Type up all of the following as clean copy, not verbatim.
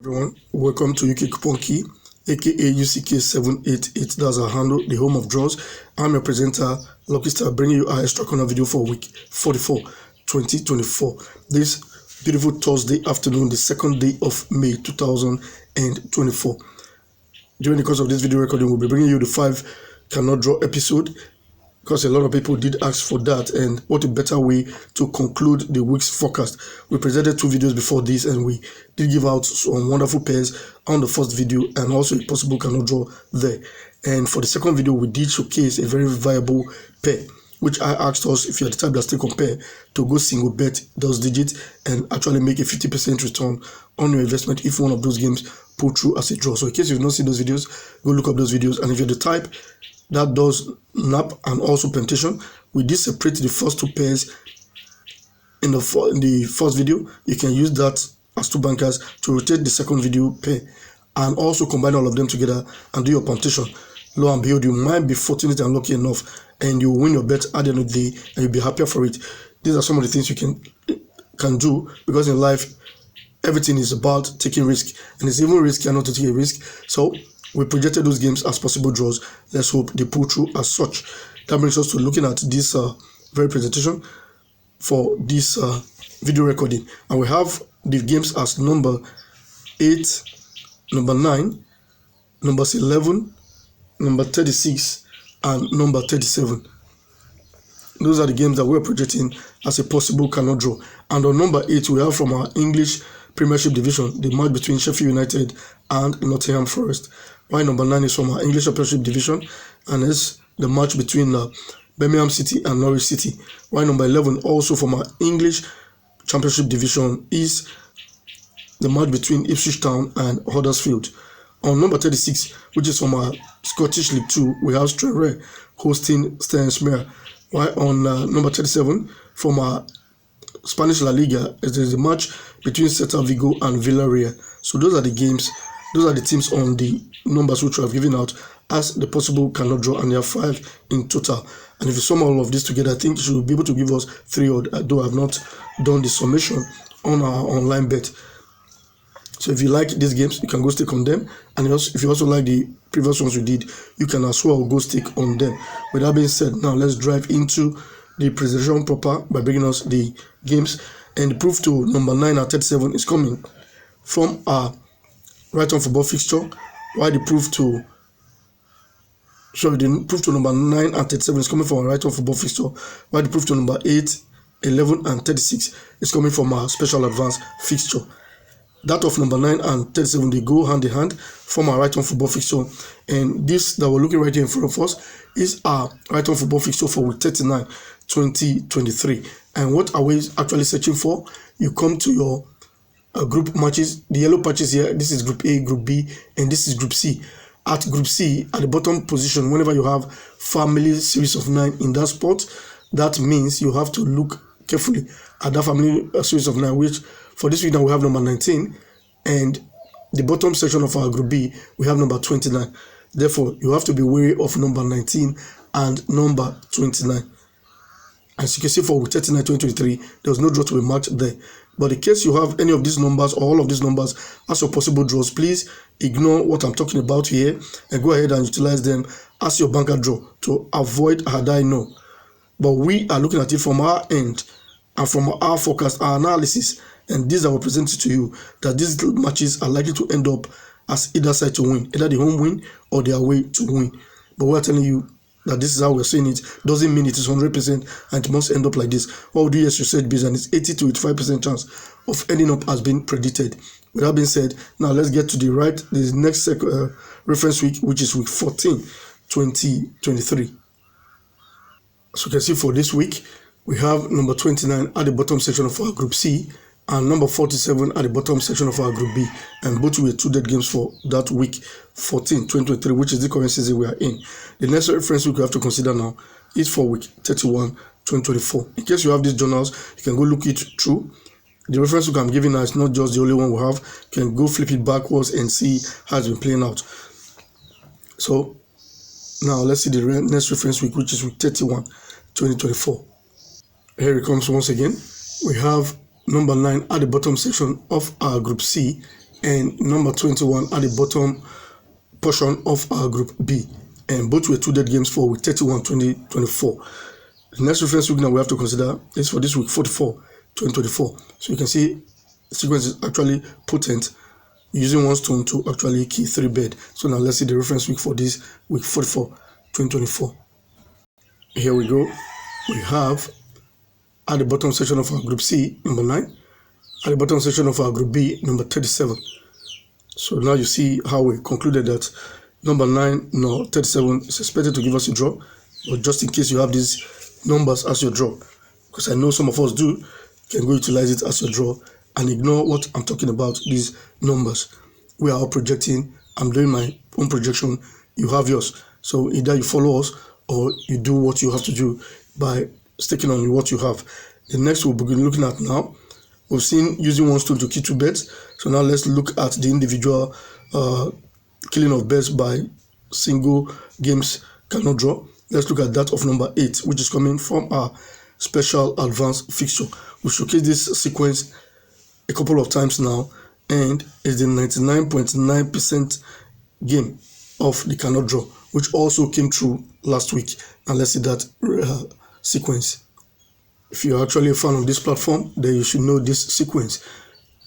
Everyone, welcome to UK Coupon Key, aka UCK788. That's our handle, the home of draws. I'm your presenter, Lucky Star, bringing you our extra corner video for week 44, 2024. This beautiful Thursday afternoon, the second day of May 2024. During the course of this video recording, we'll be bringing you the 5 cannot draw episode, because a lot of people did ask for that, and what a better way to conclude the week's forecast. We presented 2 videos before this, and we did give out some wonderful pairs on the first video and also a possible cannot draw there. And for the second video, we did showcase a very viable pair, which I asked us, if you're the type that still compare, to go single bet those digits and actually make a 50% return on your investment if one of those games pull through as a draw. So in case you've not seen those videos, go look up those videos. And if you're the type that does nap and also permutation, we did separate the first 2 pairs in the first video. You can use that as 2 bankers to rotate the second video pair and also combine all of them together and do your permutation. Lo and behold, you might be fortunate and lucky enough and you win your bet at the end of the day and you'll be happier for it. These are some of the things you can do, because in life everything is about taking risk, and it's even riskier not to take a risk. So we projected those games as possible draws. Let's hope they pull through as such. That brings us to looking at this very presentation for this video recording. And we have the games as number 8, number 9, numbers 11, number 36, and number 37. Those are the games that we're projecting as a possible cannot draw. And on number 8, we have from our English Premiership Division, the match between Sheffield United and Nottingham Forest. While number 9 is from our English Championship Division, and it's the match between Birmingham City and Norwich City. While number 11, also from our English Championship Division, is the match between Ipswich Town and Huddersfield. On number 36, which is from our Scottish League 2, we have Stranraer hosting Sternsmere. While on number 37, from our Spanish La Liga, it is a match between Celta Vigo and Villarreal. So those are the games, those are the teams on the numbers which we have given out as the possible cannot draw, and there are 5 in total. And if you sum all of this together, I think you should be able to give us 3 odd, though I have not done the summation on our online bet. So if you like these games, you can go stick on them, and if you also like the previous ones we did, you can as well go stick on them. With that being said, now let's drive into the presentation proper by bringing us the games. And the proof to number 9 and 37 is coming from our right on football fixture, while the proof to number 9 and 37 is coming from our right on football fixture, while the proof to number 8, 11, and 36 is coming from our special advance fixture. That of number 9 and 37, they go hand in hand from our right on football fixture. And this that we're looking right here in front of us is our right on football fixture for week 39, 2023. And what are we actually searching for? You come to your group matches, the yellow patches here. This is Group A, Group B, and this is Group C. At Group C, at the bottom position, whenever you have family series of 9 in that spot, that means you have to look carefully at that family series of 9, which for this week now we have number 19, and the bottom section of our Group B, we have number 29. Therefore, you have to be wary of number 19 and number 29. As you can see, for week 39, 2023, there was no draw to be marked there. But in case you have any of these numbers or all of these numbers as your possible draws, please ignore what I'm talking about here and go ahead and utilize them as your banker draw to avoid had I know. But we are looking at it from our end and from our forecast, our analysis, and these are we presented to you, that these matches are likely to end up as either side to win, either the home win or the away to win. But we're telling you that this is how we're saying it. Doesn't mean it is 100% and it must end up like this. What we do is research based, and it's 80 to 85% chance of ending up as being predicted. With that being said, now let's get to the next reference week, which is week 14, 2023. So you can see for this week, we have number 29 at the bottom section of our Group C and number 47 at the bottom section of our Group B, and both were 2 dead games for that week 14, 2023, which is the current season we are in. The next reference week we have to consider now is for week 31, 2024. In case you have these journals, you can go look it through. The reference week I'm giving now is not just the only one we have. You can go flip it backwards and see how it's been playing out. So now let's see the next reference week, which is week 31, 2024. Here it comes once again. We have number 9 at the bottom section of our Group C and number 21 at the bottom portion of our Group B. And both were two dead games for week 31, 2024. The next reference week now we have to consider is for this week 44, 2024. So you can see the sequence is actually potent, using one stone to actually key 3 bed. So now let's see the reference week for this week 44, 2024. Here we go. We have at the bottom section of our Group C, number 9. At the bottom section of our Group B, number 37. So now you see how we concluded that number 9, no, 37 is expected to give us a draw. But just in case you have these numbers as your draw, because I know some of us do, can go utilize it as your draw and ignore what I'm talking about, these numbers. We are all projecting. I'm doing my own projection. You have yours. So either you follow us or you do what you have to do by sticking on what you have. The next we'll begin looking at now. We've seen using one stone to key 2 bets. So now let's look at the individual killing of bets by single games cannot draw. Let's look at that of number 8, which is coming from our special advanced fixture. We showcase this sequence a couple of times now, and it's the 99.9% game of the cannot draw, which also came through last week. And let's see that sequence. If you're actually a fan of this platform, then you should know this sequence.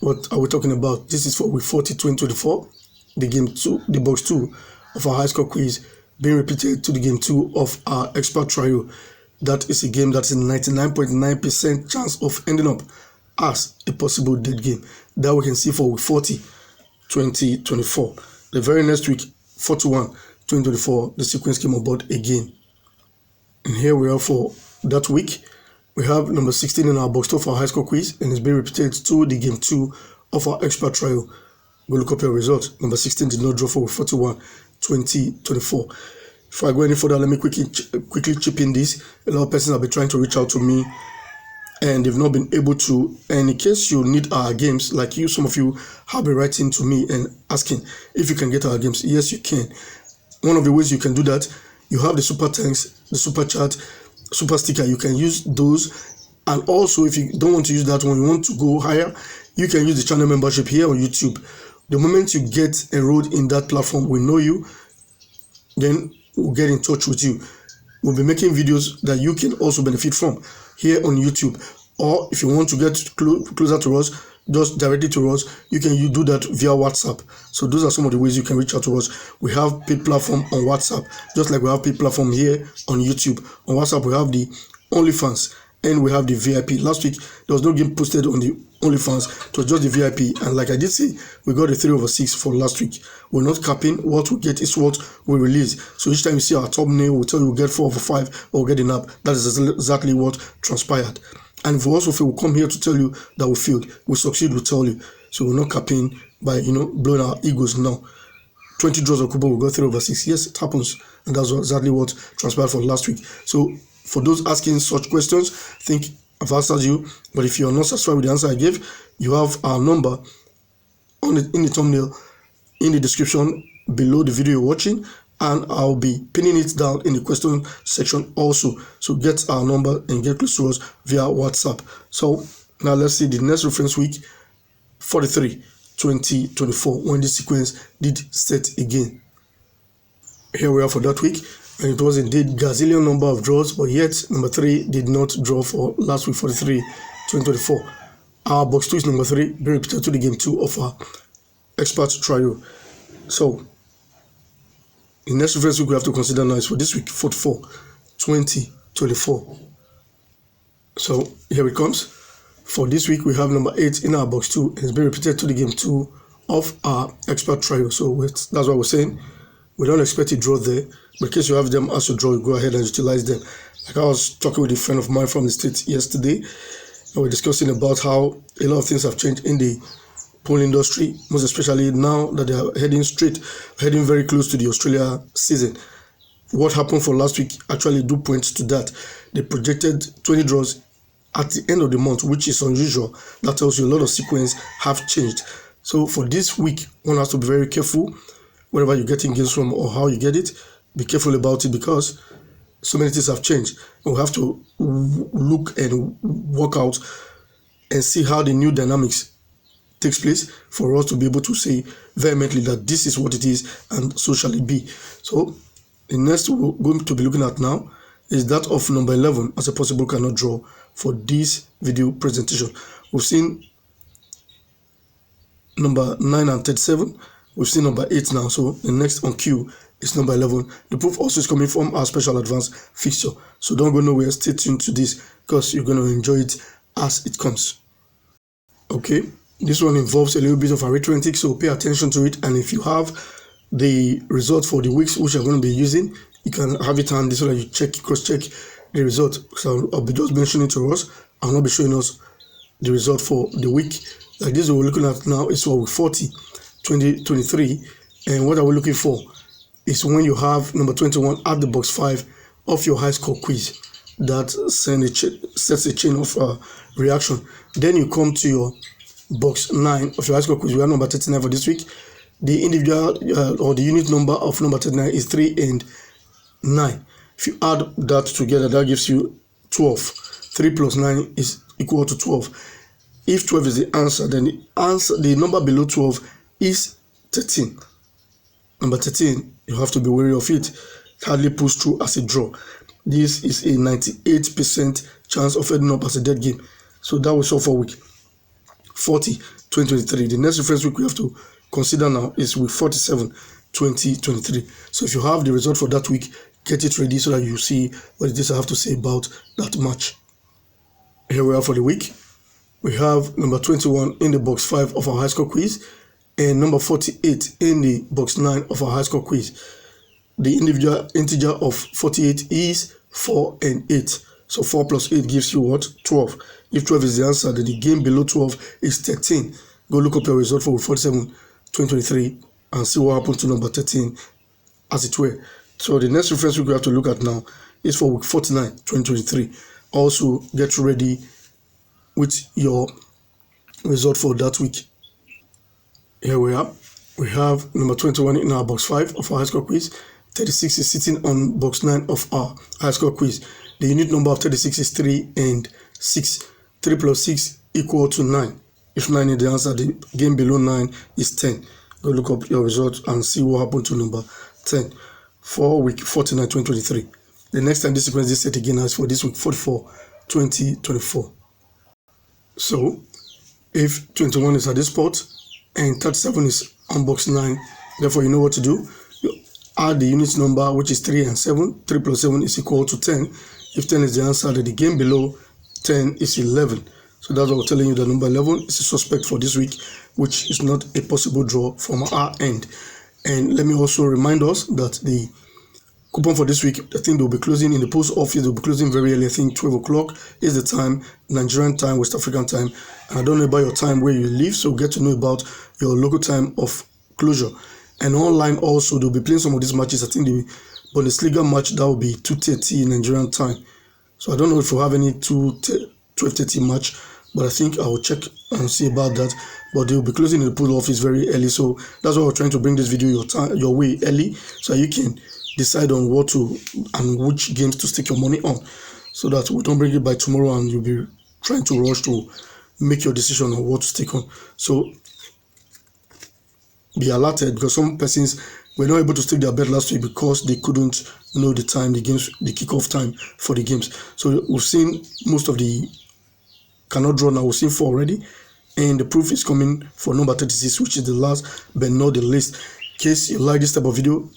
What are we talking about? This is for week 40, 2024, the game 2, the box 2 of our high score quiz being repeated to the game 2 of our expert trial. That is a game that's a 99.9% chance of ending up as a possible dead game. That we can see for week 40, 2024. The very next week, 41, 2024, the sequence came aboard again. And here we are for that week. We have number 16 in our box 2 for our high score quiz, and it's being repeated to the game 2 of our expert trial. We'll look up your result. Number 16 did not draw for 41, 2024. Before I go any further, let me quickly chip in this. A lot of persons have been trying to reach out to me and they've not been able to. And in case you need our games, like you, some of you have been writing to me and asking if you can get our games. Yes, you can. One of the ways you can do that, you have the super thanks, the super chat, super sticker. You can use those. And also, if you don't want to use that one, you want to go higher, you can use the channel membership here on YouTube. The moment you get enrolled in that platform, we know you, then we'll get in touch with you. We'll be making videos that you can also benefit from here on YouTube. Or if you want to get closer to us, just directly to us, you can do that via WhatsApp. So those are some of the ways you can reach out to us. We have paid platform on WhatsApp, just like we have paid platform here on YouTube. On WhatsApp, we have the OnlyFans and we have the VIP. Last week, there was no game posted on the OnlyFans. It was just the VIP. And like I did say, we got a 3/6 for last week. We're not capping. What we get is what we release. So each time you see our thumbnail, we'll tell you we'll get 4/5 or get an app. That is exactly what transpired. And if we also feel, we'll come here to tell you that we failed. We succeed, we'll tell you. So we're not capping by, blowing our egos now. 20 draws of Kubo, we got 3/6. Yes, it happens. And that's exactly what transpired for last week. So for those asking such questions, I think I've answered you. But if you're not satisfied with the answer I gave, you have our number in the thumbnail, in the description below the video you're watching, and I'll be pinning it down in the question section also. So get our number and get close to us via WhatsApp. So now let's see the next reference week, 43, 2024, when this sequence did set again. Here we are for that week. And it was indeed gazillion number of draws, but yet number 3 did not draw for last week, 43, 2024. Our box 2 is number 3, be repeated to the game 2 of our expert trial. So the next reference week we have to consider now is for this week, 44, 2024. So here it comes. For this week, we have number 8 in our box 2, and it's been repeated to the game 2 of our expert trial. So that's what we're saying. We don't expect a draw there, but in case you have them as a draw, you go ahead and utilize them. Like I was talking with a friend of mine from the States yesterday, and we're discussing about how a lot of things have changed in the pool industry, most especially now that they are heading very close to the Australia season. What happened for last week actually do point to that. They projected 20 draws at the end of the month, which is unusual. That tells you a lot of sequence have changed. So for this week, one has to be very careful wherever you're getting games from or how you get it. Be careful about it because so many things have changed. And we have to look and work out and see how the new dynamics takes place for us to be able to say vehemently that this is what it is and so shall it be. So the next we're going to be looking at now is that of number 11 as a possible cannot draw for this video presentation. We've seen number 9 and 37. We've seen number 8 now, so the next on queue is number 11. The proof also is coming from our special advance fixture, so don't go nowhere. Stay tuned to this because you're going to enjoy it as it comes. Okay, this one involves a little bit of arithmetic, so pay attention to it. And if you have the result for the weeks which you're going to be using, you can have it handy so that you cross-check the result. So I'll be just mentioning to us. I'll not be showing us the result for the week. Like this, we're looking at now is for week 40, 2023, and what are we looking for is when you have number 21 at the box 5 of your high score quiz that sets a chain of reaction. Then you come to your box 9 of your high score quiz. We have number 39 for this week. The individual or the unit number of number 39 is 3 and 9. If you add that together, that gives you 12. 3 plus 9 is equal to 12. If 12 is the answer, then the number below 12 is 13. Number 13, you have to be wary of it. It hardly pulls through as a draw. This is a 98% chance of ending up as a dead game. So that was all for week 40, 2023. The next reference week we have to consider now is week 47, 2023. So if you have the result for that week, get it ready so that you see what it is I have to say about that match. Here we are for the week. We have number 21 in the box 5 of our high score quiz and number 48 in the box 9 of our high score quiz. The individual integer of 48 is 4 and 8. So 4 plus 8 gives you what? 12. If 12 is the answer, then the game below 12 is 13. Go look up your result for 47, 2023 and see what happened to number 13 as it were. So the next reference we have to look at now is for week 49, 2023. Also get ready with your result for that week. Here we are. We have number 21 in our box 5 of our high score quiz. 36 is sitting on box 9 of our high score quiz. The unit number of 36 is 3 and 6. 3 plus 6 equal to 9. If 9 is the answer, the game below 9 is 10. Go look up your result and see what happened to number 10 for week 49, 2023. The next time this sequence is set again is for this week 44, 2024. So if 21 is at this spot and 37 is on box 9, therefore you know what to do. You add the unit number, which is 3 and 7. 3 plus 7 is equal to 10. If 10 is the answer, then the game below 10 is 11. So that's what we're telling you. The number 11 is a suspect for this week, which is not a possible draw from our end. And let me also remind us that the coupon for this week, I think they'll be closing in the post office. They'll be closing very early. I think 12 o'clock is the time, Nigerian time, West African time. And I don't know about your time where you live, so get to know about your local time of closure. And online also, they'll be playing some of these matches. I think the Bundesliga match, that will be 2:30 Nigerian time. So I don't know if you have any 12:30 match, but I think I will check and see about that. But they'll be closing in the post office very early. So that's why we're trying to bring this video your way early, so you can decide on what to and which games to stick your money on, so that we don't bring it by tomorrow and you'll be trying to rush to make your decision on what to stick on. So be alerted, because some persons were not able to stick their bet last week because they couldn't know the time, the kickoff time for the games. So we've seen most of the cannot draw now. We've seen 4 already, and the proof is coming for number 36, which is the last but not the least. In case you like this type of video,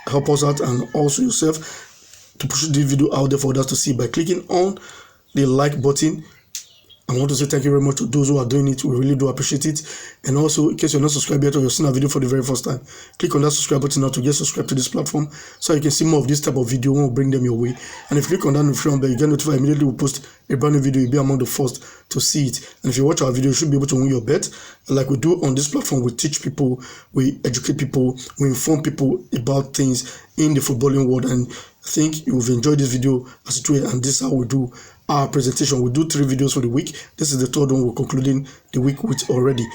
help us out and also yourself to push this video out there for others to see by clicking on the like button. I want to say thank you very much to those who are doing it. We really do appreciate it. And also, in case you're not subscribed yet or you're seeing a video for the very first time, click on that subscribe button now to get subscribed to this platform so you can see more of this type of video when we bring them your way. And if you click on that notification bell, you get notified immediately we post a brand new video. You'll be among the first to see it. And if you watch our video, you should be able to win your bet. Like we do on this platform, we teach people, we educate people, we inform people about things in the footballing world. And I think you've enjoyed this video as it were, and this is how we do our presentation. We do 3 videos for the week. This is the 3rd one we're concluding the week with already.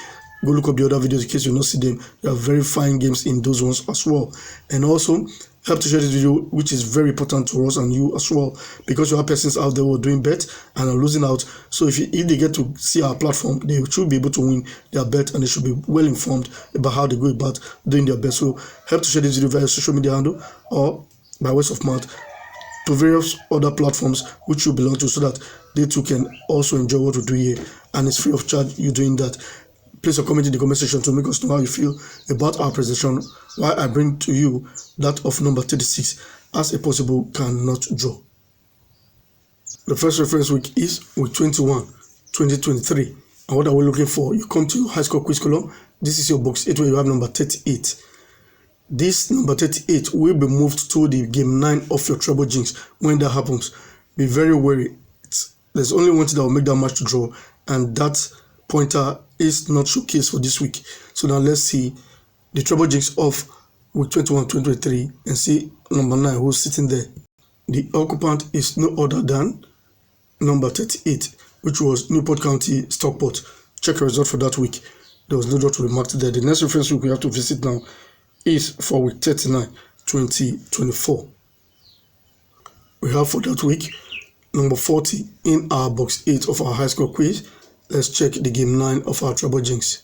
Go look up the other videos in case you not see them. There are very fine games in those ones as well. And also, Help to share this video, which is very important to us and you as well, because you have persons out there who are doing bet and are losing out. So if they get to see our platform, they should be able to win their bet, and they should be well informed about how they go about doing their bet. So help to share this video via social media handle or by words of mouth to various other platforms which you belong to, so that they too can also enjoy what we do here, and it's free of charge you doing that. Place a comment in the comment section to make us know how you feel about our presentation, while I bring to you that of number 36 as a possible cannot draw. The first reference week is week 21, 2023. And what are we looking for? You come to your high score quiz column. This is your box 8 where you have number 38. This number 38 will be moved to the game 9 of your treble jinx. When that happens, be very wary. There's only one thing that will make that match to draw, and that pointer is not showcased for this week. So now let's see the treble jinx of week 21, 2023 and see number 9 who's sitting there. The occupant is no other than number 38, which was Newport County Stockport. Check your result for that week. There was no draw to be marked there. The next reference week we have to visit now is for week 39, 2024. We have for that week number 40 in our box 8 of our high score quiz. Let's check the game 9 of our treble jinx.